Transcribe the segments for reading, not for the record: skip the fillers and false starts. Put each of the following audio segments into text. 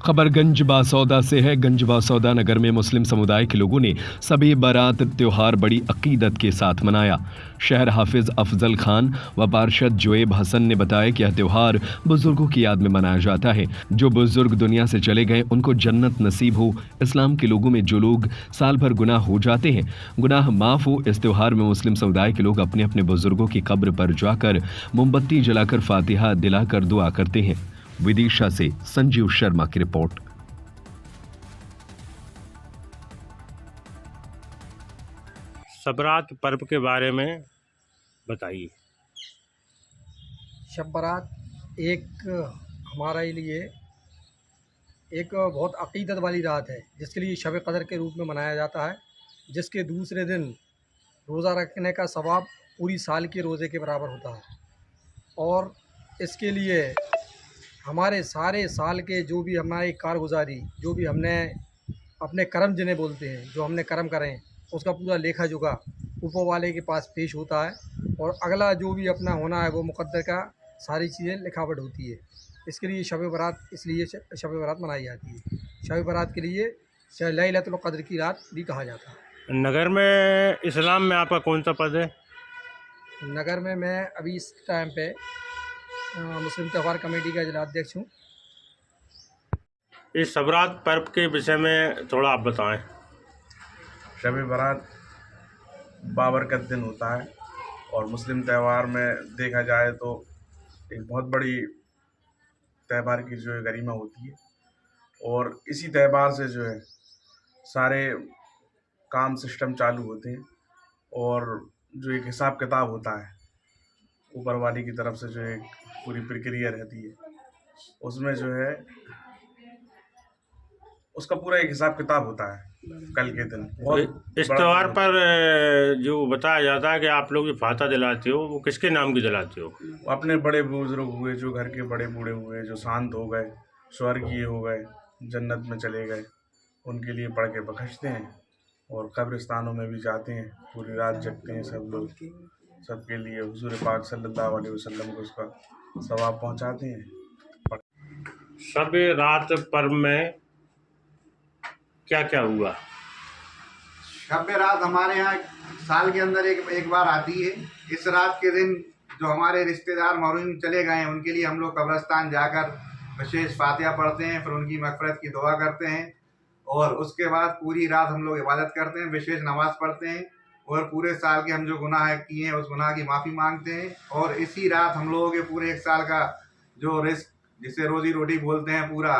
खबर गंज बासौदा से है। गंज बासौदा नगर में मुस्लिम समुदाय के लोगों ने सभी बारात त्योहार बड़ी अकीदत के साथ मनाया। शहर हाफिज अफजल खान व पार्षद जोएब हसन ने बताया कि यह त्योहार बुजुर्गों की याद में मनाया जाता है। जो बुजुर्ग दुनिया से चले गए उनको जन्नत नसीब हो। इस्लाम के लोगों में जो लोग साल भर गुनाह हो जाते हैं, गुनाह माफ हो। इस त्योहार में मुस्लिम समुदाय के लोग अपने अपने बुजुर्गों की कब्र पर जाकर मोमबत्ती जलाकर फातिहा दिलाकर दुआ करते हैं। विदिशा से संजीव शर्मा की रिपोर्ट। शब-ए-बारात पर्व के बारे में बताइए। शब बारात एक हमारे लिए एक बहुत अकीदत वाली रात है, जिसके लिए शब कदर के रूप में मनाया जाता है, जिसके दूसरे दिन रोज़ा रखने का सवाब पूरी साल के रोज़े के बराबर होता है। और इसके लिए हमारे सारे साल के जो भी हमारी कारगुजारी, जो भी हमने अपने कर्म जिन्हें बोलते हैं, जो हमने कर्म करें, उसका पूरा लेखा जोखा ऊपर वाले के पास पेश होता है। और अगला जो भी अपना होना है वो मुक़द्दर का सारी चीज़ें लिखावट होती है। इसके लिए शब बारात इसलिए शब बारात मनाई जाती है। शब बारात के लिए लैलतुल क़द्र की रात भी कहा जाता है। नगर में इस्लाम में आपका कौन सा पद है? नगर में मैं अभी इस टाइम पे मुस्लिम त्यौहार कमेटी का जिलाध्यक्ष हूँ। इस शब-ए-बारात पर्व के विषय में थोड़ा आप बताएं। शब बारात बाबरकत दिन होता है और मुस्लिम त्यौहार में देखा जाए तो एक बहुत बड़ी त्यौहार की जो है गरिमा होती है। और इसी त्यौहार से जो है सारे काम सिस्टम चालू होते हैं और जो एक हिसाब किताब होता है ऊपर वाले की तरफ से, जो एक पूरी प्रक्रिया रहती है, उसमें जो है उसका पूरा एक हिसाब किताब होता है कल के दिन। इस त्यौहार पर जो बताया जाता है कि आप लोग जो फातिहा दिलाते हो, वो किसके नाम की दिलाते हो? अपने बड़े बुजुर्ग हुए, जो घर के बड़े बूढ़े हुए, जो शांत हो गए, स्वर्गीय हो गए, जन्नत में चले गए, उनके लिए पढ़ के बख्शते हैं। और कब्रिस्तानों में भी जाते हैं, पूरी रात जगते हैं सब लोग, सबके लिए हुजूर पाक सल्लल्लाहु अलैहि वसल्लम को उसका सवाब पहुंचाते हैं। शब-ए-बारात पर्व में क्या क्या हुआ? शब रात हमारे यहाँ साल के अंदर एक बार आती है। इस रात के दिन जो हमारे रिश्तेदार मरहूम चले गए हैं, उनके लिए हम लोग कब्रिस्तान जाकर विशेष फातिहा पढ़ते हैं, फिर उनकी मग़फ़िरत की दुआ करते हैं। और उसके बाद पूरी रात हम लोग इबादत करते हैं, विशेष नमाज़ पढ़ते हैं और पूरे साल के हम जो गुनाह किए हैं उस गुनाह की माफ़ी मांगते हैं। और इसी रात हम लोगों के पूरे एक साल का जो रिस्क, जिसे रोज़ी रोटी बोलते हैं, पूरा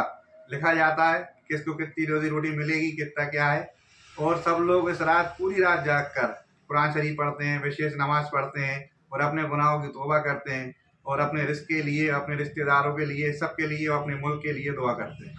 लिखा जाता है, किसको कितनी रोज़ी रोटी मिलेगी, कितना क्या है। और सब लोग इस रात पूरी रात जाग कर कुरान शरीफ पढ़ते हैं, विशेष नमाज़ पढ़ते हैं और अपने गुनाहों की तौबा करते हैं और अपने रिस्क के लिए, अपने रिश्तेदारों के लिए, सबके लिए और अपने मुल्क के लिए दुआ करते हैं।